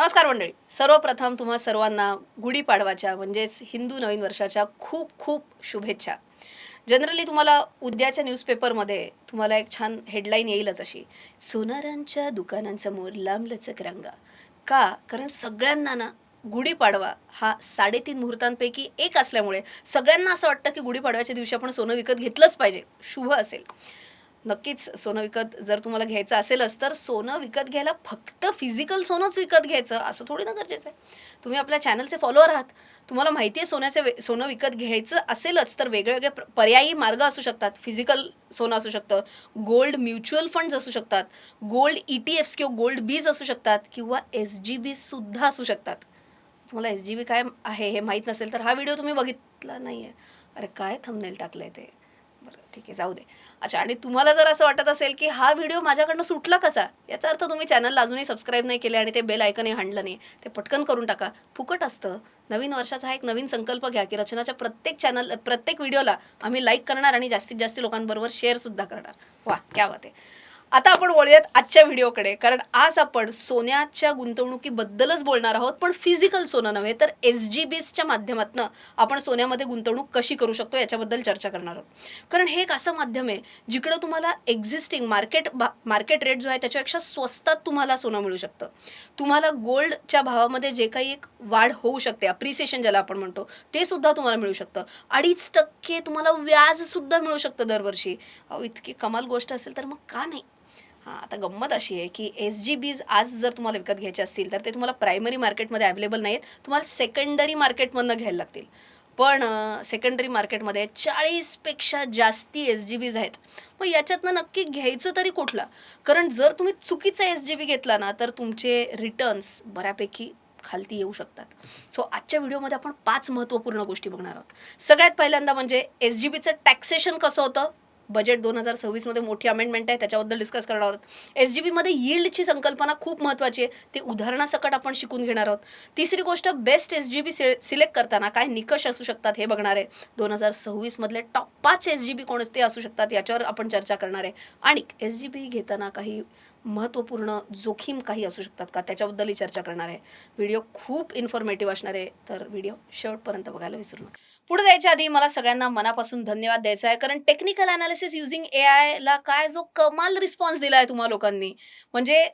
नमस्कार मंडळी. सर्वप्रथम तुम्हा सर्वांना गुढीपाडवाच्या म्हणजेच हिंदू नवीन वर्षाच्या खूप खूप शुभेच्छा. जनरली तुम्हाला उद्याच्या न्यूजपेपरमध्ये तुम्हाला एक छान हेडलाईन येईलच अशी, सोनारांच्या दुकानांसमोर लांबलचक रांगा. का? कारण सगळ्यांना ना गुढीपाडवा हा 3.5 मुहूर्तांपैकी एक असल्यामुळे सगळ्यांना असं वाटतं की गुढीपाडव्याच्या दिवशी आपण सोनं विकत घेतलंच पाहिजे, शुभ असेल. नक्कीच सोनं विकत जर तुम्हाला घ्यायचं असेलच, तर सोनं विकत घ्यायला फक्त फिजिकल सोनंच विकत घ्यायचं असं थोडी ना गरजेचं आहे. तुम्ही आपल्या चॅनलचे फॉलोअर आहात. तुम्हाला माहिती आहे सोनं विकत घ्यायचं असेलच, तर वेगळे-वेगळे पर्यायी मार्ग असू शकतात. फिजिकल सोनं असू शकतं, गोल्ड म्युच्युअल फंड्स असू शकतात, गोल्ड ई-टी-एफ्स किंवा गोल्ड बीज असू शकतात किंवा एस-जी-बीसुद्धा असू शकतात. तुम्हाला एस-जी-बी काय आहे हे माहीत नसेल, तर हा व्हिडिओ तुम्ही बघितला नाहीये. अरे काय थंबनेल टाकलंय ते. बरं ठीक आहे, जाऊ दे. अच्छा, आणि तुम्हाला जर असं वाटत असेल, की हा व्हिडिओ माझ्याकडनं सुटला कसा? याचा अर्थ तुम्ही चॅनलला अजूनही सबस्क्राईब नाही केले आणि ते बेल आयकॉनही हाणलं नाही. ते पटकन करून टाका. फुकट असतं. नवीन वर्षाचा हा एक नवीन संकल्प घ्या, की रचनाच्या प्रत्येक व्हिडिओला आम्ही लाईक करणार आणि जास्तीत जास्त लोकांबरोबर शेअरसुद्धा करणार. वाह! क्या बात है. आता आपण वळूयात आजच्या व्हिडिओकडे, कारण आज आपण सोन्याच्या गुंतवणुकीबद्दलच बोलणार आहोत, पण फिजिकल सोनं नव्हे, तर एस-जी-बीजच्या माध्यमातनं आपण सोन्यामध्ये गुंतवणूक कशी करू शकतो याच्याबद्दल चर्चा करणार आहोत. कारण हे एक असं माध्यम आहे, जिकडं तुम्हाला एक्झिस्टिंग मार्केट रेट जो आहे त्याच्यापेक्षा स्वस्तात तुम्हाला सोनं मिळू शकतं. तुम्हाला गोल्डच्या भावामध्ये जे काही एक वाढ होऊ शकते, अप्रिसिएशन ज्याला आपण म्हणतो, ते सुद्धा तुम्हाला मिळू शकतं. 2.5% तुम्हाला व्याजसुद्धा मिळू शकतं दरवर्षी. अहो, इतकी कमाल गोष्ट असेल तर मग का नाही? हां, आता गंमत अशी आहे, की एस-जी-बीज आज जर तुम्हाला विकत घ्यायचे असतील, तर ते तुम्हाला प्रायमरी मार्केटमध्ये अवेलेबल नाहीत. तुम्हाला सेकंडरी मार्केटमधनं घ्यायला लागतील. पण सेकंडरी मार्केटमध्ये 40 पेक्षा जास्ती एस-जी-बीज आहेत. मग याच्यातनं नक्की घ्यायचं तरी कुठला? कारण जर तुम्ही चुकीचा एस-जी-बी घेतला ना, तर तुमचे रिटर्न्स बऱ्यापैकी खालती येऊ शकतात. सो आजच्या व्हिडिओमध्ये आपण 5 महत्त्वपूर्ण गोष्टी बघणार आहोत. सगळ्यात पहिल्यांदा म्हणजे एस-जी-बीचं टॅक्सेशन कसं होतं? बजेट 2026 मध्ये मोठी अमेंडमेंट आहे, त्याच्याबद्दल डिस्कस करणार आहोत. एस-जी-बीमध्ये यील्डची संकल्पना खूप महत्त्वाची आहे. ती उदाहरणासकट आपण शिकून घेणार आहोत. तिसरी गोष्ट, बेस्ट एस-जी-बी सिलेक्ट करताना काय निकष असू शकतात हे बघणार आहे. 2026 मधले टॉप 5 एस-जी-बी कोणते असू शकतात याच्यावर आपण चर्चा करणार आहे. आणि एस-जी-बी घेताना काही महत्त्वपूर्ण जोखीम काही असू शकतात का, त्याच्याबद्दलही चर्चा करणार आहे. व्हिडिओ खूप इन्फॉर्मेटिव्ह असणार आहे, तर व्हिडिओ शेवटपर्यंत बघायला विसरू नका. पुढे जायच्या आधी मला सगळ्यांना मनापासून धन्यवाद द्यायचा आहे, कारण टेक्निकल एनालिसिस युजिंग एआयला काय जो कमाल रिस्पॉन्स दिलाय तुम्हा लोकांनी. म्हणजे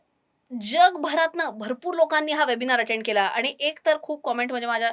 जगभरातनं भरपूर लोकांनी हा वेबिनार अटेंड केला आणि एक तर खूप कॉमेंट म्हणजे माझ्या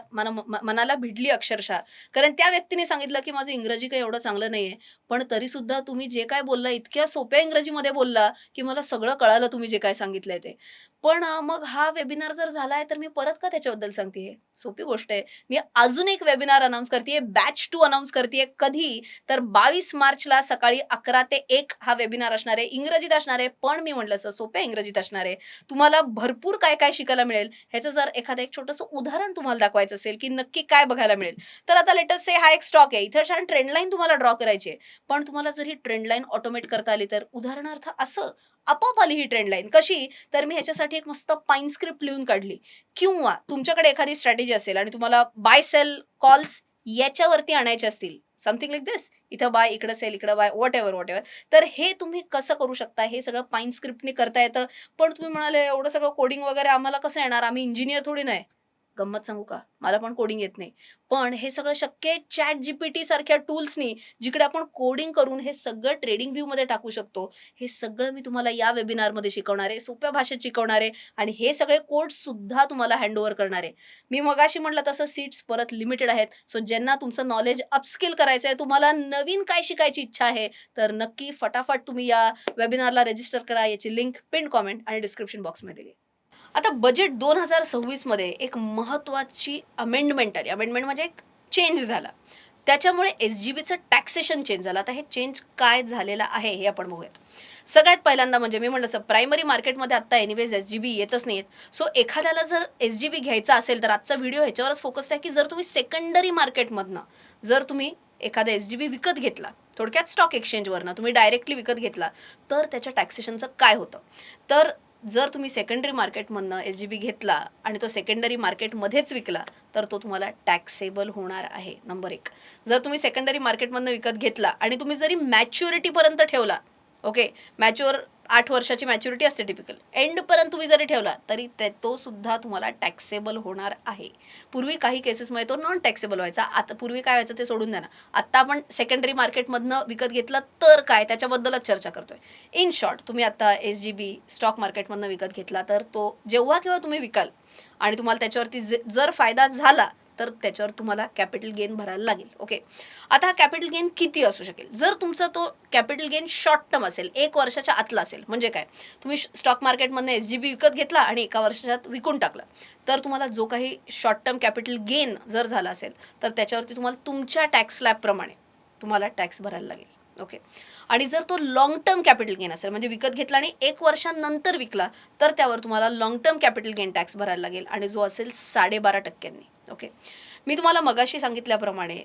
मनाला भिडली अक्षरशः. कारण त्या व्यक्तीने सांगितलं, की माझं इंग्रजी काही एवढं चांगलं नाहीये, पण तरीसुद्धा तुम्ही जे काय बोलला इतक्या सोप्या इंग्रजीमध्ये बोलला, की मला सगळं कळालं तुम्ही जे काय सांगितलंय ते. पण मग हा वेबिनार जर झालाय, तर मी परत का त्याच्याबद्दल सांगतेय? सोपी गोष्ट आहे. मी अजून एक वेबिनार अनाउन्स करतेय, बॅच 2 अनाउन्स करतेय. कधी? तर 22 मार्चला सकाळी 11 ते 1 हा वेबिनार असणार आहे. इंग्रजीत असणार आहे, पण मी म्हटलं असं सोप्या इंग्रजीत असणार आहे. तुम्हाला भरपूर काय-काय शिकायला मिळेल. ह्याचं जर एखादं एक छोटंसं उदाहरण तुम्हाला दाखवायचं असेल, की नक्की काय बघायला मिळेल. तर आता लेट अस से हा एक स्टॉक आहे. इथे छान ट्रेंड लाईन तुम्हाला ड्रॉ करायची आहे. पण तुम्हाला जर ही ट्रेंड लाईन ऑटोमेट करता आली तर उदाहरणार्थ असं आपोआप आली ही ट्रेंड लाईन. कशी? तर मी ह्याच्यासाठी एक मस्त पाईन स्क्रिप्ट लिहून काढली. किंवा तुमच्याकडे एखादी स्ट्रॅटेजी असेल आणि तुम्हाला बाय, सेल, कॉल्स याच्यावरती आणायचे असतील, समथिंग लाइक धिस. इथं बाय, इकडं सेल, इकडं बाय, व्हॉटएव्हर. तर हे तुम्ही कसं करू शकता? हे सगळं पाईन स्क्रिप्टनी करता येतं. पण तुम्ही म्हणाले, "एवढं सगळं कोडिंग वगैरे आम्हाला कसं येणार? आम्ही इंजिनिअर थोडी ना गंमत सांगू का? मला पण कोडिंग येत नाही. पण हे सगळं शक्य आहे ChatGPT सारख्या टूल्सनी, जिकडे आपण कोडिंग करून हे सगळं ट्रेडिंग व्ह्यूमध्ये टाकू शकतो. हे सगळं मी तुम्हाला या वेबिनारमध्ये शिकवणार आहे. सोप्या भाषेत शिकवणार आहे आणि हे सगळे कोड्ससुद्धा तुम्हाला हँडओव्हर करणार आहे. मी मगाशी म्हटलं तसं सीट्स परत लिमिटेड आहेत. सो ज्यांना तुमचं नॉलेज अपस्किल करायचं आहे, तुम्हाला नवीन काय शिकायची इच्छा आहे, तर नक्की फटाफट तुम्ही या वेबिनारला रजिस्टर करा. याची लिंक पिन कॉमेंट आणि डिस्क्रिप्शन बॉक्समध्ये दिली. आता बजेट 2026 मध्ये एक महत्त्वाची अमेंडमेंट आली. अमेंडमेंट म्हणजे एक चेंज झाला. त्याच्यामुळे एस-जी-बीचं टॅक्सेशन चेंज झालं. आता हे चेंज काय झालेलं आहे हे आपण बघूयात. सगळ्यात पहिल्यांदा म्हणजे मी म्हटलं प्रायमरी मार्केटमध्ये आता एनिवेज एस-जी-बी येतच नाहीयेत. सो एखाद्याला जर एस-जी-बी घ्यायचा असेल तर आजचा व्हिडिओ ह्याच्यावरच फोकस्ड आहे, की जर तुम्ही सेकंडरी मार्केटमधनं जर तुम्ही एखादा एस-जी-बी विकत घेतला, थोडक्यात स्टॉक एक्सचेंजवरनं तुम्ही डायरेक्टली विकत घेतला, तर त्याच्या टॅक्सेशनचं काय होतं? तर जर तुम्ही सेकंडरी मार्केटमधनं एस-जी-बी घेतला आणि तो सेकंडरी मार्केटमध्येच विकला, तर तो तुम्हाला टॅक्सेबल होणार आहे, नंबर 1. जर तुम्ही सेकंडरी मार्केटमधनं विकत घेतला आणि तुम्ही जरी मॅच्युरिटीपर्यंत ठेवला, ओके. मॅच्युअर 8 वर्षाची मॅच्युरिटी असते टिपिकल. एंडपर्यंत तुम्ही जरी ठेवला तरी तो सुद्धा तुम्हाला टॅक्सेबल होणार आहे. पूर्वी काही केसेसमध्ये तो नॉन टॅक्सेबल व्हायचा. आता पूर्वी काय व्हायचं ते सोडून द्या ना. आत्ता आपण सेकंडरी मार्केटमधनं विकत घेतलं तर काय त्याच्याबद्दलच चर्चा करतोय. इन शॉर्ट तुम्ही आता एस-जी-बी स्टॉक मार्केटमधनं विकत घेतला तर तो जेव्हा केव्हा तुम्ही विकाल आणि तुम्हाला त्याच्यावरती जर फायदा झाला तर त्याच्यावर तुम्हाला कॅपिटल गेन भरायला लागेल. ओके. आता हा कॅपिटल गेन किती असू शकेल? जर तुमचा तो कॅपिटल गेन शॉर्ट टर्म असेल, 1 वर्षाच्या आतला असेल, म्हणजे काय? तुम्ही स्टॉक मार्केटमधनं एस-जी-बी विकत घेतला आणि 1 वर्षात विकून टाकला. तर तुम्हाला जो काही शॉर्ट टर्म कॅपिटल गेन जर झाला असेल, तर त्याच्यावरती तुम्हाला तुमच्या टॅक्स स्लॅबप्रमाणे तुम्हाला टॅक्स भरायला लागेल. ओके. आणि जर तो लाँग टर्म कॅपिटल गेन असेल, म्हणजे विकत घेतला आणि 1 वर्षानंतर विकला, तर त्यावर तुम्हाला long term capital gain tax भरायला लागेल आणि जो असेल 12.5%. ओके. मी तुम्हाला मगाशी सांगितल्याप्रमाणे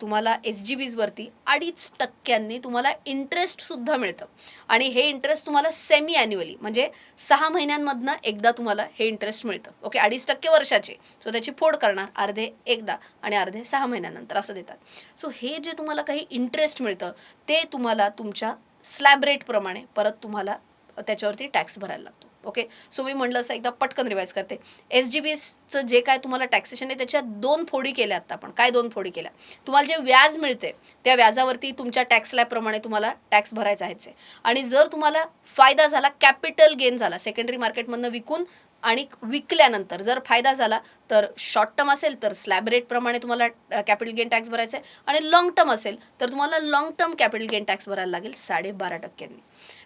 तुम्हाला एस-जी-बीजवरती 2.5% तुम्हाला इंटरेस्टसुद्धा मिळतं आणि हे इंटरेस्ट तुम्हाला सेमी ॲन्युअली म्हणजे 6 महिन्यांमधनं एकदा तुम्हाला हे इंटरेस्ट मिळतं. ओके. 2.5% वर्षाचे. सो त्याची फोड करणार, अर्धे एकदा आणि अर्धे 6 महिन्यानंतर असं देतात. सो हे जे तुम्हाला काही इंटरेस्ट मिळतं ते तुम्हाला तुमच्या स्लॅब रेटप्रमाणे परत तुम्हाला त्याच्यावरती टॅक्स भरायला लागतो. ओके. सो मी म्हटलं असं एकदा पटकन रिवाईज करते. एस-जी-बीचं जे काय तुम्हाला टॅक्सेशन आहे त्याच्या 2 फोडी केल्या आता आपण. काय 2 फोडी केल्या? तुम्हाला जे व्याज मिळते त्या व्याजावरती तुमच्या टॅक्स स्लॅबप्रमाणे तुम्हाला टॅक्स भरायचा आहेच आहे. आणि जर तुम्हाला फायदा झाला, कॅपिटल गेन झाला, सेकंडरी मार्केटमधनं विकून आणि विकल्यानंतर जर फायदा झाला तर शॉर्ट टर्म असेल तर स्लॅब रेटप्रमाणे तुम्हाला कॅपिटल गेन टॅक्स भरायचा आहे आणि लाँग टर्म असेल तर तुम्हाला long term capital gain tax भरायला लागेल 12.5%.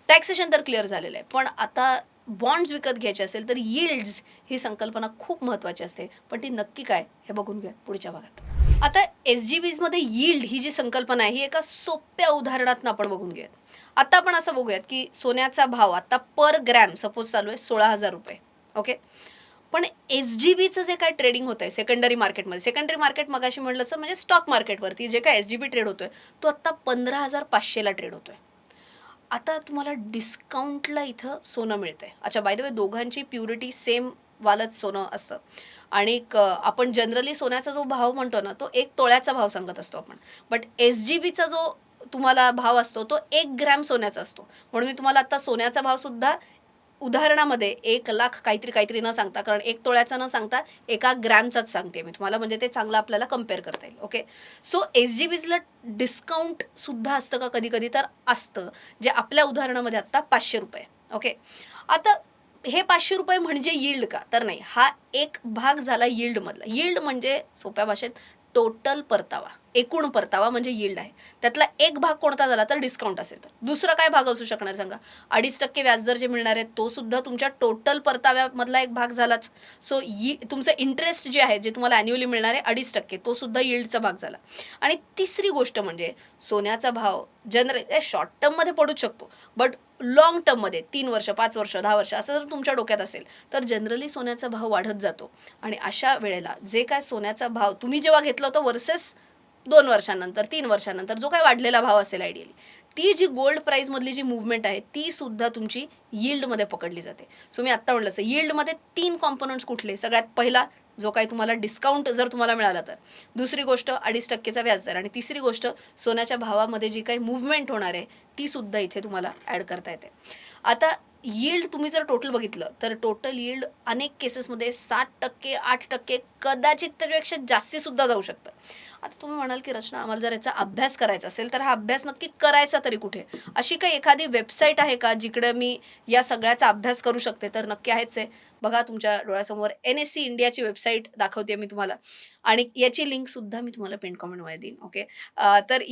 टॅक्सेशन तर क्लिअर झालेलं आहे. पण आता बॉन्ड्स विकत घ्यायचे असेल तर यील्ड्स ही संकल्पना खूप महत्त्वाची असते. पण ती नक्की काय हे बघून घेऊया पुढच्या भागात. आता एस-जी-बीजमध्ये यील्ड ही जी संकल्पना आहे ही एका सोप्या उदाहरणातून आपण बघून घेऊयात. आता आपण असं बघूयात की सोन्याचा भाव आता पर ग्रॅम सपोज चालू आहे ₹16,000. ओके. पण एस-जी-बीचं जे काय ट्रेडिंग होतंय सेकंडरी मार्केटमध्ये, सेकंडरी मार्केट मगाशी म्हटलं असं म्हणजे स्टॉक मार्केटवरती जे काय एस-जी-बी ट्रेड होतोय तो आत्ता 15,500ला ट्रेड होतोय. आता तुम्हाला डिस्काउंटला इथं सोनं मिळतंय. अच्छा, बाय द वे दोघांची प्युरिटी सेम वालच सोनं असतं आणि आपण जनरली सोन्याचा जो भाव म्हणतो ना, तो 1 तोळ्याचा भाव सांगत असतो आपण. बट एस-जी-बीचा जो तुम्हाला भाव असतो, तो 1 ग्रॅम सोन्याचा असतो. म्हणून मी तुम्हाला आता सोन्याचा भावसुद्धा उदाहरणामध्ये 1,00,000 काहीतरी न सांगता, कारण 1 तोळ्याचा न सांगता 1 ग्रॅमचाच सांगते मी तुम्हाला, म्हणजे ते चांगलं आपल्याला कंपेअर करता येईल. ओके. सो एस-जी-बीजला डिस्काउंटसुद्धा असतं का कधी-कधी? तर असतं. जे आपल्या उदाहरणामध्ये आत्ता ₹500. ओके. आता हे ₹500 म्हणजे यील्ड का? तर नाही. हा एक भाग झाला यील्डमधला. यील्ड म्हणजे सोप्या भाषेत टोटल परतावा. एकूण परतावा म्हणजे यील्ड आहे. त्यातला एक भाग कोणता झाला तर डिस्काउंट असेल तर. दुसरा काय भाग असू शकणार सांगा? 2.5% व्याजदर जे मिळणार आहे तो सुद्धा तुमच्या टोटल परताव्यामधला एक भाग झालाच. सो तुमचं इंटरेस्ट जे आहे, जे तुम्हाला ॲन्युअली मिळणार आहे 2.5%, तो सुद्धा यील्डचा भाग झाला. आणि तिसरी गोष्ट म्हणजे सोन्याचा भाव जनरली शॉर्ट टर्ममध्ये पडूच शकतो. बट लाँग टर्ममध्ये 3 वर्ष, 5 वर्ष, 10 वर्ष असं जर तुमच्या डोक्यात असेल, तर जनरली सोन्याचा भाव वाढत जातो. आणि अशा वेळेला जे काय सोन्याचा भाव तुम्ही जेव्हा घेतलं होतं वर्सेस 2 वर्षांनंतर, 3 वर्षांनंतर जो काही वाढलेला भाव असेल आयडियली, ती जी गोल्ड प्राईजमधली जी मूव्हमेंट आहे, ती सुद्धा तुमची यील्डमध्ये पकडली जाते. सो मी आत्ता म्हटलं असं यील्डमध्ये 3 कॉम्पोनंट्स कुठले? सगळ्यात पहिला जो काही तुम्हाला डिस्काउंट जर तुम्हाला मिळाला तर. दुसरी गोष्ट 2.5%चा व्याजदर आणि तिसरी गोष्ट सोन्याच्या भावामध्ये जी काही मूव्हमेंट होणार आहे, ती सुद्धा इथे तुम्हाला ॲड करता येते. आता यील्ड तुम्ही जर टोटल बघितलं, तर टोटल यील्ड अनेक केसेसमध्ये 7%, 8%, कदाचित त्याच्यापेक्षा जास्ती सुद्धा जाऊ शकतं. आता तुम्ही म्हणाल की रचना आम्हाला जर याचा अभ्यास करायचा असेल तर हा अभ्यास नक्की करायचा तरी कुठे? अशी काही एखादी वेबसाईट आहे का जिकडे मी या सगळ्याचा अभ्यास करू शकते? तर नक्की आहेच आहे. बघा तुमच्या डोळ्यासमोर एन-एस-सी इंडियाची वेबसाईट दाखवते मी तुम्हाला आणि याची लिंक सुद्धा मी तुम्हाला पिन कमेंटमध्ये देईन. ओके. तर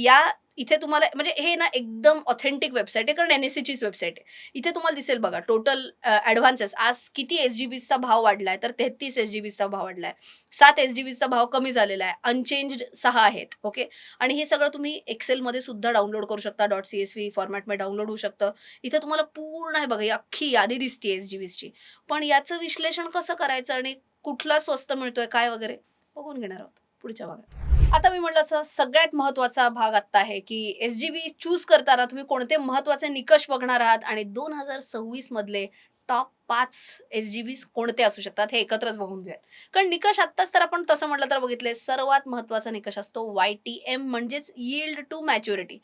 इथे तुम्हाला म्हणजे हे ना एकदम ऑथेंटिक वेबसाईट आहे, कारण एन-एस-सीचीच वेबसाईट आहे. इथे तुम्हाला दिसेल बघा टोटल ॲडव्हान्सेस आज किती एस-जी-बीचा भाव वाढलाय, तर 33 एस-जी-बीचा भाव वाढलाय. 7 एस-जी-बीचा भाव कमी झालेला आहे. अनचेंज्ड 6 आहेत. ओके. आणि हे सगळं तुम्ही एक्सेलमध्ये सुद्धा डाउनलोड करू शकता. .csv फॉर्मॅटमध्ये डाउनलोड होऊ शकतं. इथे तुम्हाला पूर्ण आहे बघा, ही अख्खी यादी दिसते एस-जी-बीची. पण याचं विश्लेषण कसं करायचं आणि कुठला स्वस्त मिळतोय काय वगैरे बघून घेणार आहोत पुढच्या भागात. आता मी म्हटलं असं सगळ्यात महत्त्वाचा भाग आत्ता आहे, की एस-जी-बी चूज करताना तुम्ही कोणते महत्त्वाचे निकष बघणार आहात आणि 2026 मधले टॉप 5 एस-जी-बीज कोणते असू शकतात हे एकत्रच बघून घेऊयात. कारण निकष आत्ताच तर आपण तसं म्हटलं तर बघितले सर्वात महत्त्वाचा निकष असतो वाय-टी-एम म्हणजेच यील्ड टू मॅच्युरिटी.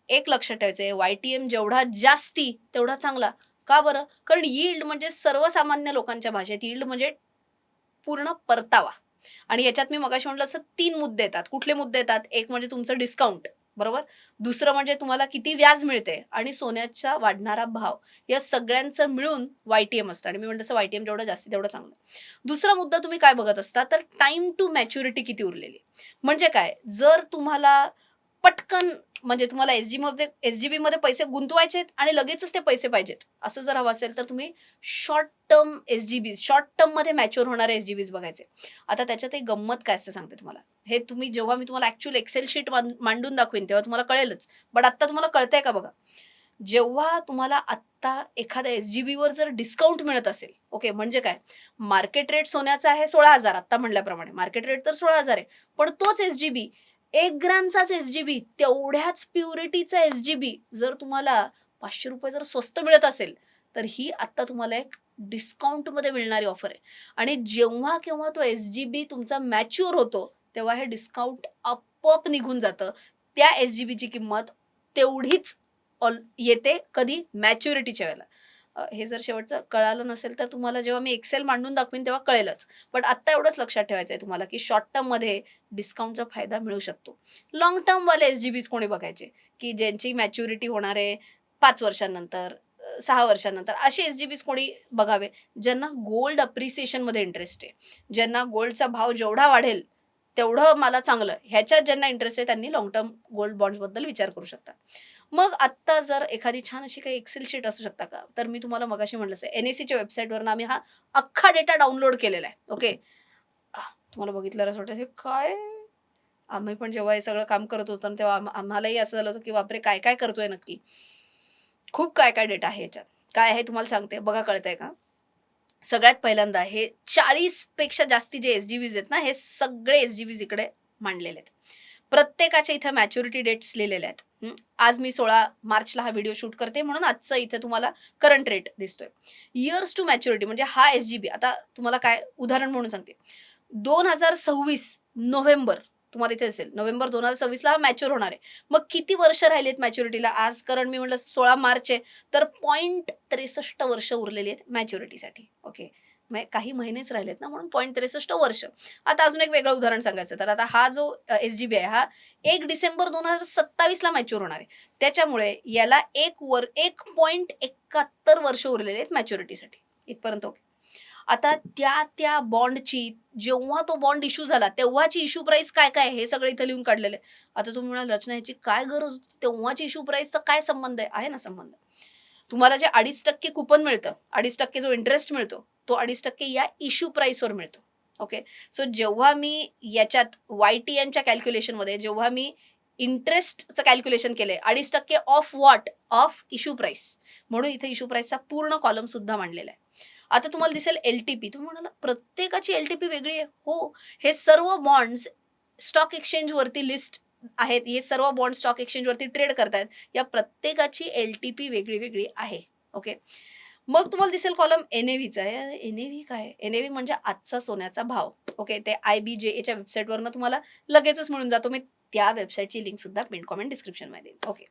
एक लक्षात ठेवायचं आहे, YTM जेवढा जास्ती तेवढा चांगला. का बरं? कारण यील्ड म्हणजे सर्वसामान्य लोकांच्या भाषेत यील्ड म्हणजे पूर्ण परतावा. आणि याच्यात मी मगाशी म्हटलं असं 3 मुद्दे येतात. कुठले मुद्दे येतात? एक म्हणजे तुमचं डिस्काउंट, बरोबर? दुसरं म्हणजे तुम्हाला किती व्याज मिळते आणि सोन्याचा वाढणारा भाव. या सगळ्यांचं मिळून YTM असतं आणि मी म्हटलं तसं YTM जेवढं जास्ती तेवढं चांगलं. दुसरा मुद्दा तुम्ही काय बघत असता, तर टाईम टू मॅच्युरिटी किती उरलेली आहे. म्हणजे काय? जर तुम्हाला पटकन म्हणजे तुम्हाला एस-जी-बीमध्ये पैसे गुंतवायचे आहेत आणि लगेचच ते पैसे पाहिजेत, असं जर हवं असेल तर तुम्ही शॉर्ट टर्म एस-जी-बीज, शॉर्ट टर्ममध्ये मॅच्युअर होणारे एस-जी-बीज बघायचे. आता त्याच्यात एक गंमत काय असते सांगते तुम्हाला. हे तुम्ही जेव्हा मी तुम्हाला ॲक्चुअल एक्सेल शीट मांडून दाखवीन तेव्हा तुम्हाला कळेलच. बट आत्ता तुम्हाला कळतंय का बघा. जेव्हा तुम्हाला आत्ता एखाद्या एस-जी-बीवर जर डिस्काउंट मिळत असेल, ओके, म्हणजे काय? मार्केट रेट सोन्याचा आहे 16,000 आत्ता म्हटल्याप्रमाणे. मार्केट रेट तर 16,000 आहे. पण तोच एस-जी-बी 1 ग्रॅमचाच एस-जी-बी, तेवढ्याच प्युरिटीचा एस-जी-बी जर तुम्हाला ₹500 जर स्वस्त मिळत असेल, तर ही आत्ता तुम्हाला एक डिस्काउंटमध्ये मिळणारी ऑफर आहे. आणि जेव्हा केव्हा तो एस-जी-बी तुमचा मॅच्युअर होतो, तेव्हा हे डिस्काउंट आपोआप निघून जातं. त्या एस-जी-बीची किंमत तेवढीच येते कधी मॅच्युरिटीच्या वेळेला. हे जर शेवटचं कळालं नसेल, तर तुम्हाला जेव्हा मी एक्सेल मांडून दाखवीन तेव्हा कळेलच. पण आत्ता एवढंच लक्षात ठेवायचं आहे तुम्हाला, की शॉर्ट टर्ममध्ये डिस्काउंटचा फायदा मिळू शकतो. लाँग टर्मवाले एस-जी-बीज कोणी बघायचे, की ज्यांची मॅच्युरिटी होणार आहे 5 वर्षांनंतर, 6 वर्षांनंतर असे एस-जी-बीज कोणी बघावे, ज्यांना गोल्ड अप्रिसिएशनमध्ये इंटरेस्ट आहे. ज्यांना गोल्डचा भाव जेवढा वाढेल, तेवढं मला चांगलं. ह्याच्यात ज्यांना इंटरेस्ट आहे त्यांनी लाँग टर्म गोल्ड बॉन्ड्सबद्दल विचार करू शकता. मग आत्ता जर एखादी छान अशी काही एक्सेल शीट असू शकता का? तर मी तुम्हाला मगाशी म्हटलंच आहे, एन-एस-सीच्या वेबसाईटवरनं आम्ही हा अख्खा डेटा डाउनलोड केलेला आहे. ओके. तुम्हाला बघितल्यावर असं वाटेल, "हे काय?" आम्ही पण जेव्हा हे सगळं काम करत होतो ना, तेव्हा आम्हालाही असं झालं होतं, की बापरे! काय-काय करतोय नक्की? खूप काय-काय डेटा आहे ह्याच्यात. काय आहे तुम्हाला सांगते, बघा कळतंय का? सगळ्यात पहिल्यांदा हे 40 पेक्षा जास्ती जे एस-जी-बीज आहेत ना, हे सगळे एस-जी-बीज इकडे मांडलेले आहेत. प्रत्येकाच्या इथे मॅच्युरिटी डेट्स लिहिलेल्या आहेत. आज मी 16 मार्चला हा व्हिडिओ शूट करते म्हणून आजचं इथे तुम्हाला करंट रेट दिसतोय. इयर्स टू मॅच्युरिटी म्हणजे हा एस-जी-बी आता तुम्हाला काय उदाहरण म्हणून सांगते. 2026 नोव्हेंबर तुम्हाला इथे दिसेल. नोव्हेंबर 2026ला हा मॅच्युअर होणार आहे. मग किती वर्ष राहिलीत मॅच्युरिटीला? आज कारण मी म्हटलं 16 मार्च आहे, तर 0.63 वर्ष उरलेली आहेत मॅच्युरिटीसाठी. ओके. म्हणजे काही महिनेच राहिलेत ना, म्हणून 0.63 वर्ष. आता अजून एक वेगळं उदाहरण सांगायचं तर आता हा जो एस-जी-बी आहे, हा 1 डिसेंबर 2027ला मॅच्युअर होणार आहे. त्याच्यामुळे याला 1.71 वर्ष उरलेले आहेत मॅच्युरिटीसाठी. इथपर्यंत ओके. आता त्या बॉन्डची जेव्हा तो बॉन्ड इश्यू झाला, तेव्हाची इश्यू प्राईस काय-काय आहे, हे सगळं इथे लिहून काढलेलं आहे. आता तुम्ही म्हणाल, "रचना ह्याची काय गरज होती? तेव्हाची इश्यू प्राईसचा काय संबंध आहे?" आहे ना संबंध. तुम्हाला जे 2.5% कुपन मिळतं, 2.5% जो इंटरेस्ट मिळतो, तो 2.5% या इश्यू प्राईसवर मिळतो. ओके. सो जेव्हा मी याच्यात YTNच्या कॅल्क्युलेशनमध्ये जेव्हा मी इंटरेस्टचं कॅल्क्युलेशन केलंय, 2.5% of what? Of issue price. म्हणून इथे इश्यू प्राईसचा पूर्ण कॉलम सुद्धा मांडलेला आहे. आता तुम्हाला दिसेल एल-टी-पी. तुम्ही म्हणाला प्रत्येकाची एल-टी-पी वेगळी आहे. हो, हे सर्व बॉन्ड्स स्टॉक एक्सचेंजवरती लिस्ट आहेत. हे सर्व बॉन्ड स्टॉक एक्सचेंजवरती ट्रेड करतायत. या प्रत्येकाची एल-टी-पी वेगळी-वेगळी आहे. ओके. मग तुम्हाला दिसेल कॉलम एन-ए-व्हीचा. एन-ए-व्ही काय आहे? एन-ए-व्ही म्हणजे आजचा सोन्याचा भाव. ओके. ते IBJAच्या वेबसाईटवरनं तुम्हाला लगेचच मिळून जातो. मी त्या वेबसाईटची लिंक सुद्धा पिन कॉमेंट डिस्क्रिप्शनमध्ये देईन. ओके.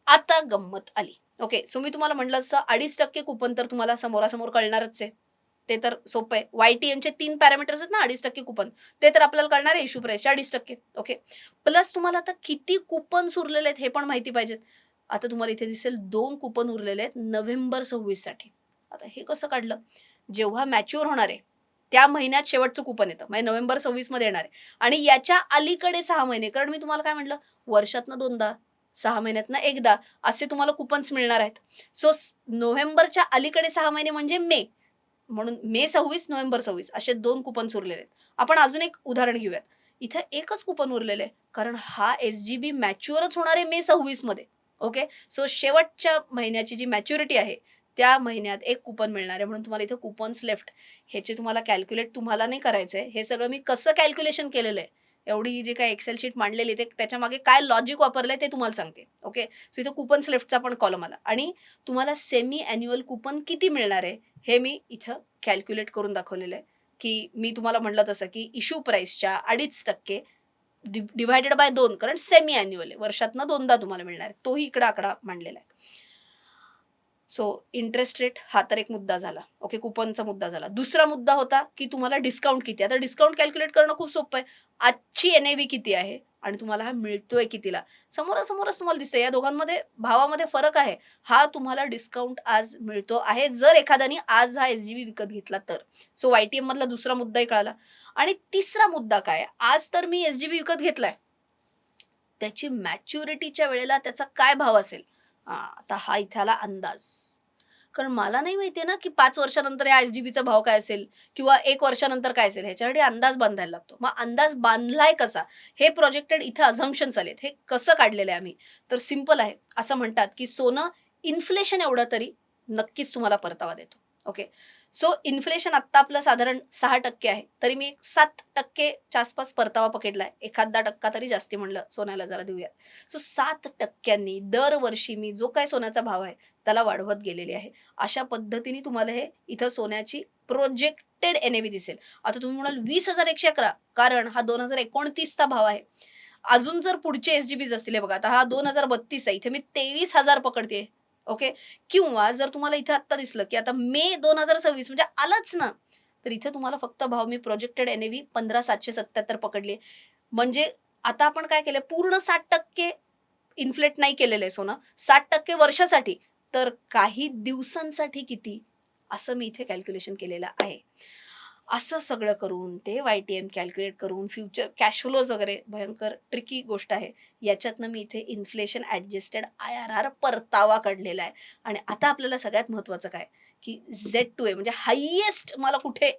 आता गंमत आली. ओके. सो मी तुम्हाला म्हटलं असं 2.5% कुपन तर तुम्हाला समोरासमोर कळणारच आहे. ते तर सोपं आहे. YTNचे 3 पॅरामीटर्स आहेत ना 2.5% कुपन. ते तर आपल्याला कळणार आहे इश्यू प्राईसचे 2.5%. ओके. प्लस तुम्हाला आता किती कुपन्स उरलेले आहेत हे पण माहिती पाहिजेत. आता तुम्हाला इथे दिसेल 2 कुपन उरलेले आहेत नोव्हेंबर 26 साठी. आता हे कसं काढलं? जेव्हा मॅच्युअर होणार आहे, त्या महिन्यात शेवटचं कुपन येतं. म्हणजे नोव्हेंबर 26 मध्ये येणार आहे आणि याच्या अलीकडे 6 महिने कारण मी तुम्हाला काय म्हटलं, वर्षातनं 2दा, 6 महिन्यातनं 1दा असे तुम्हाला कुपन्स मिळणार आहेत. सो नोव्हेंबरच्या अलीकडे 6 महिने म्हणजे मे. म्हणून मे 26, नोव्हेंबर 26 असे 2 कुपन्स उरलेले आहेत. आपण अजून एक उदाहरण घेऊयात. इथं एकच कुपन उरलेलं आहे. कारण हा एस-जी-बी मॅच्युअरच होणार आहे मे 26 मध्ये. ओके. सो शेवटच्या महिन्याची जी मॅच्युरिटी आहे, त्या महिन्यात एक कुपन मिळणार आहे. म्हणून तुम्हाला इथं कुपन्स लेफ्ट ह्याचे तुम्हाला कॅल्क्युलेट तुम्हाला नाही करायचंय. हे सगळं मी कसं कॅल्क्युलेशन केलेलं आहे, एवढी ही जी काही एक्सेल शीट मांडलेली आहे, ते त्याच्यामागे काय लॉजिक वापरलंय ते तुम्हाला सांगते. ओके. सो इथं कुपन्स लेफ्टचा पण कॉलम आला आणि तुम्हाला सेमी ॲन्युअल कुपन किती मिळणार आहे, हे मी इथं कॅल्क्युलेट करून दाखवलेलं आहे, की मी तुम्हाला म्हटलं तसं, की इश्यू प्राईसच्या 2.5% डिव्हायडेड बाय 2, कारण सेमी अॅन्युअल आहे, वर्षातनं 2दा तुम्हाला मिळणार आहे. तोही इकडे आकडा मांडलेला आहे. सो इंटरेस्ट रेट हा तर एक मुद्दा झाला. ओके, कुपनचा मुद्दा झाला. दुसरा मुद्दा होता, की तुम्हाला डिस्काउंट किती आहे. आता डिस्काउंट कॅल्क्युलेट करणं खूप सोपं आहे. आजची एन-ए-व्ही किती आहे आणि तुम्हाला हा मिळतोय कितीला. समोरासमोरच तुम्हाला दिसतंय. या दोघांमध्ये भावामध्ये फरक आहे. हा तुम्हाला डिस्काउंट आज मिळतो आहे, जर एखाद्याने आज हा एस-जी-बी विकत घेतला तर. सो वाय-टी-एम मधला दुसरा मुद्दाही कळाला. आणि तिसरा मुद्दा काय आहे, आज तर मी एस-जी-बी विकत घेतलाय. त्याची मॅच्युरिटीच्या वेळेला त्याचा काय भाव असेल? आता हा इथे आला अंदाज. कारण मला नाही माहिती आहे ना, की 5 वर्षानंतर या एस-जी-बीचा भाव काय असेल किंवा 1 वर्षानंतर काय असेल, ह्याच्यासाठी अंदाज बांधायला लागतो. मग अंदाज बांधलाय कसा? हे प्रोजेक्टेड इथे अझम्पशन्स आलेत. हे कसं काढलेलं आहे आम्ही? तर सिंपल आहे. असं म्हणतात, की सोनं इन्फ्लेशन एवढं तरी नक्कीच तुम्हाला परतावा देतो. ओके. सो इन्फ्लेशन आत्ता आपलं साधारण 6% आहे. तरी मी एक 7% च्या आसपास परतावा पकडलाय. एखादा टक्का तरी जास्ती म्हणलं सोन्याला जरा देऊयात. सो 7% दरवर्षी मी जो काही सोन्याचा भाव आहे, त्याला वाढवत गेलेली आहे. अशा पद्धतीने तुम्हाला हे इथं सोन्याची प्रोजेक्टेड एन-ए-व्ही दिसेल. आता तुम्ही म्हणाल 20,111 कारण हा 2029 चा भाव आहे. अजून जर पुढचे एस-जी-बीज असतील, हे बघा आता हा 2032 आहे. इथे मी 23,000 पकडतेय. ओके. किंवा जर तुम्हाला इथे आत्ता दिसलं, की आता मे 2026 म्हणजे आलंच ना, तर इथे तुम्हाला फक्त भाव मी प्रोजेक्टेड एन-ए-व्ही 15,777 पकडली. म्हणजे आता आपण काय केलंय, पूर्ण 60% इन्फ्लेट नाही केलेलं आहे सोनं. 60% वर्षासाठी, तर काही दिवसांसाठी किती? असं मी इथे कॅल्क्युलेशन केलेलं आहे. असं सगळं करून ते वाय-टी-एम कॅल्क्युलेट करून फ्युचर कॅश फ्लोज वगैरे भयंकर ट्रिकी गोष्ट आहे. याच्यातनं मी इथे इन्फ्लेशन ॲडजस्टेड आय-आर-आर परतावा काढलेला आहे. आणि आता आपल्याला सगळ्यात महत्त्वाचं काय, की झेड-टू-ए म्हणजे हायेस्ट मला कुठे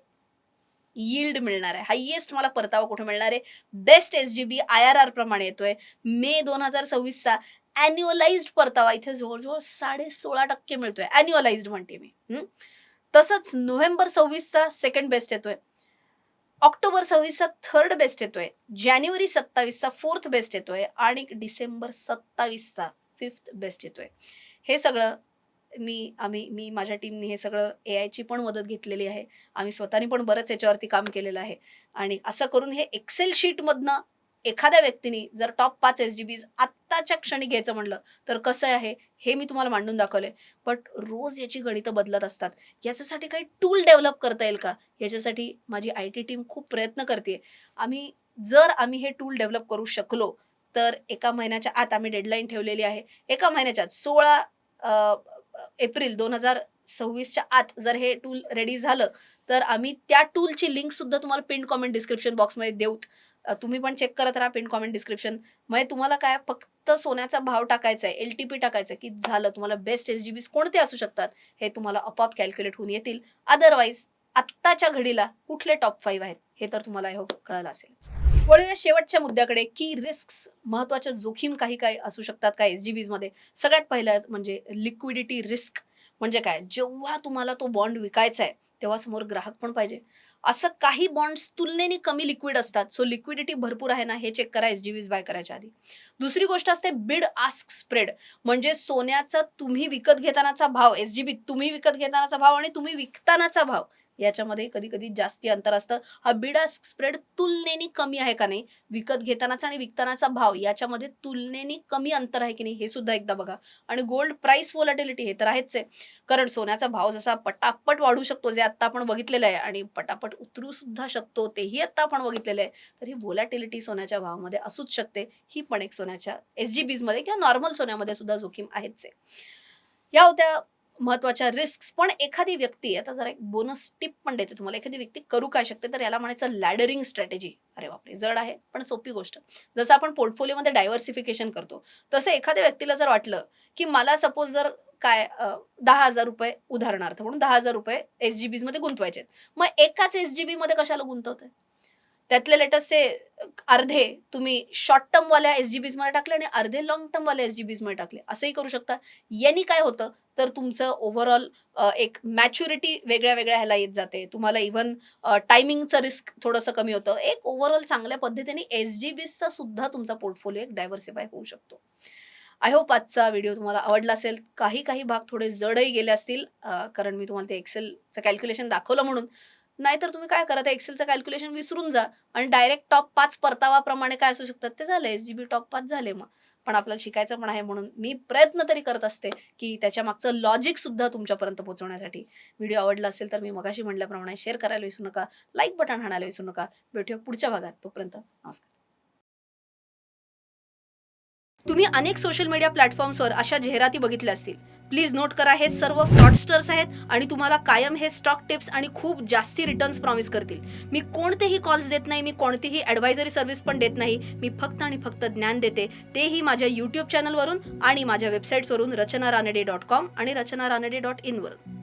यील्ड मिळणार आहे, हायेस्ट मला परतावा कुठे मिळणार आहे, बेस्ट एस-जी-बी आय-आर-आर प्रमाणे येतोय. मे 2026 चा ॲन्युअलाइज्ड परतावा इथे जवळ-जवळ 16.5% मिळतोय. ॲन्युअलाइज्ड म्हणते मी. तसंच नोव्हेंबर 26 चा सेकंड बेस्ट येतोय. ऑक्टोबर 26 चा थर्ड बेस्ट येतोय. जानेवारी 27 चा फोर्थ बेस्ट येतोय आणि डिसेंबर 27 चा फिफ्थ बेस्ट येतोय. हे सगळं मी माझ्या टीमनी हे सगळं एआयची पण मदत घेतलेली आहे. आम्ही स्वतःनी पण बरंच याच्यावरती काम केलेलं आहे आणि असं करून हे एक्सेल शीटमधनं एखाद्या व्यक्तीने जर टॉप 5 एस-जी-बीज आत्ताच्या क्षणी घ्यायचं म्हटलं, तर कसं आहे हे मी तुम्हाला मांडून दाखवलंय. बट रोज याची गणितं बदलत असतात. याच्यासाठी काही टूल डेव्हलप करता येईल का? याच्यासाठी माझी आय-टी टीम खूप प्रयत्न करतेय. जर आम्ही हे टूल डेव्हलप करू शकलो, तर एका महिन्याच्या आत आम्ही डेडलाईन ठेवलेली आहे. एका महिन्याच्या आत 16 एप्रिल 2026च्या आत जर हे टूल रेडी झालं, तर आम्ही त्या टूलची लिंक सुद्धा तुम्हाला पिन कॉमेंट डिस्क्रिप्शन बॉक्समध्ये देऊत. तुम्ही पण चेक करत राहा पिन कॉमेंट डिस्क्रिप्शन. म्हणजे तुम्हाला काय फक्त सोन्याचा भाव टाकायचा आहे, एल-टी-पी टाकायचं आहे, की झालं तुम्हाला बेस्ट एस-जी-बीज कोणते असू शकतात, हे तुम्हाला आपोआप कॅल्क्युलेट होऊन येतील. अदरवाईज आत्ताच्या घडीला कुठले टॉप 5 आहेत, हे तर तुम्हाला आय होप कळलं असेलच. वळूया शेवटच्या मुद्द्याकडे, की रिस्क्स महत्त्वाच्या जोखीम काही काय असू शकतात का एस-जी-बीजमध्ये? सगळ्यात पहिलं म्हणजे लिक्विडिटी रिस्क. म्हणजे काय? जेव्हा तुम्हाला तो बॉन्ड विकायचा आहे, तेव्हा समोर ग्राहक पण पाहिजे. असं काही बॉन्ड्स तुलनेने कमी लिक्विड असतात. सो लिक्विडिटी भरपूर आहे ना, हे चेक करा एस-जी-बीज बाय करायच्या आधी. दुसरी गोष्ट असते बिड आस्क स्प्रेड. म्हणजे सोन्याचा तुम्ही विकत घेतानाचा भाव, एस-जी-बी तुम्ही विकत घेतानाचा भाव आणि तुम्ही विकतानाचा भाव याच्यामध्ये कधी-कधी जास्ती अंतर असतं. हा बिड आस्क स्प्रेड तुलनेने कमी आहे का नाही? विकत घेतानाचा आणि विकतानाचा भाव याच्यामध्ये तुलनेने कमी अंतर आहे की नाही? हे सुद्धा एकदा बघा. आणि गोल्ड प्राइस व्होलॅटिलिटी हे तर आहेच आहे. कारण सोन्याचा भाव जसा पटापट वाढू शकतो, जे आत्ता आपण बघितलेलं आहे आणि पटापट उतरू सुद्धा शकतो, तेही आत्ता आपण बघितलेलं आहे. तर ही व्होलॅटिलिटी सोन्याच्या भावामध्ये असूच शकते. ही पण एक सोन्याच्या एस-जी-बीजमध्ये किंवा नॉर्मल सोन्यामध्ये सुद्धा जोखीम आहेच आहे. या होत्या महत्त्वाच्या रिस्क्स. पण एखादी व्यक्ती, आता जरा एक बोनस टिप पण देते तुम्हाला. एखादी व्यक्ती करू काय शकते, तर याला म्हणायचं लॅडरिंग स्ट्रॅटेजी. अरे बापरे! जड आहे, पण सोपी गोष्ट. जसं आपण पोर्टफोलिओमध्ये डायव्हर्सिफिकेशन करतो, तसं एखाद्या व्यक्तीला जर वाटलं, की मला सपोज जर ₹10,000 उदाहरणार्थ म्हणून ₹10,000 एस-जी-बीजमध्ये गुंतवायचे आहेत. मग एकाच एस-जी-बीमध्ये कशाला गुंतवताय? त्यातले लेट अस से अर्धे तुम्ही शॉर्ट टर्मवाल्या एस-जी-बीजमध्ये टाकले आणि अर्धे लाँग टर्मवाल्या एस-जी-बीजमध्ये टाकले. असंही करू शकता. यानी काय होतं, तर तुमचं ओव्हरऑल एक मॅच्युरिटी वेगळ्या-वेगळ्या ह्याला येत जाते. तुम्हाला इव्हन टायमिंगचं रिस्क थोडंसं कमी होतं. एक ओव्हरऑल चांगल्या पद्धतीने एस-जी-बीजचा सुद्धा तुमचा पोर्टफोलिओ एक डायव्हर्सिफाय होऊ शकतो. आय होप आजचा व्हिडिओ तुम्हाला आवडला असेल. काही भाग थोडे जडही गेले असतील, कारण मी तुम्हाला ते एक्सेलचं कॅल्क्युलेशन दाखवलं म्हणून. नाहीतर तुम्ही काय करा, त्या एक्सेलचं कॅल्क्युलेशन विसरून जा आणि डायरेक्ट टॉप 5 परतावाप्रमाणे काय असू शकतात ते झाले, एस-जी-बी टॉप 5 झाले मग. पण आपल्याला शिकायचं पण आहे म्हणून मी प्रयत्न तरी करत असते, की त्याच्यामागचं लॉजिकसुद्धा तुमच्यापर्यंत पोहोचवण्यासाठी. व्हिडिओ आवडला असेल तर मी मगाशी म्हटल्याप्रमाणे शेअर करायला विसरू नका, लाईक बटन हाणायला विसरू नका. भेटूया पुढच्या भागात. तोपर्यंत नमस्कार. तुम्ही अनेक सोशल मीडिया प्लॅटफॉर्म्सवर अशा जाहिराती बघितल्या असतील. प्लीज नोट करा, हे सर्व फ्रॉडस्टर्स आहेत आणि तुम्हाला कायम हे स्टॉक टिप्स आणि खूप जास्ती रिटर्न्स प्रॉमिस करतील. मी कोणतेही कॉल्स देत नाही, मी कोणतीही ॲडवायझरी सर्व्हिस पण देत नाही. मी फक्त आणि फक्त ज्ञान देते, तेही माझ्या यूट्यूब चॅनलवरून आणि माझ्या वेबसाईट्सवरून रचनारानडे.com आणि रचनारानडे.in वरून.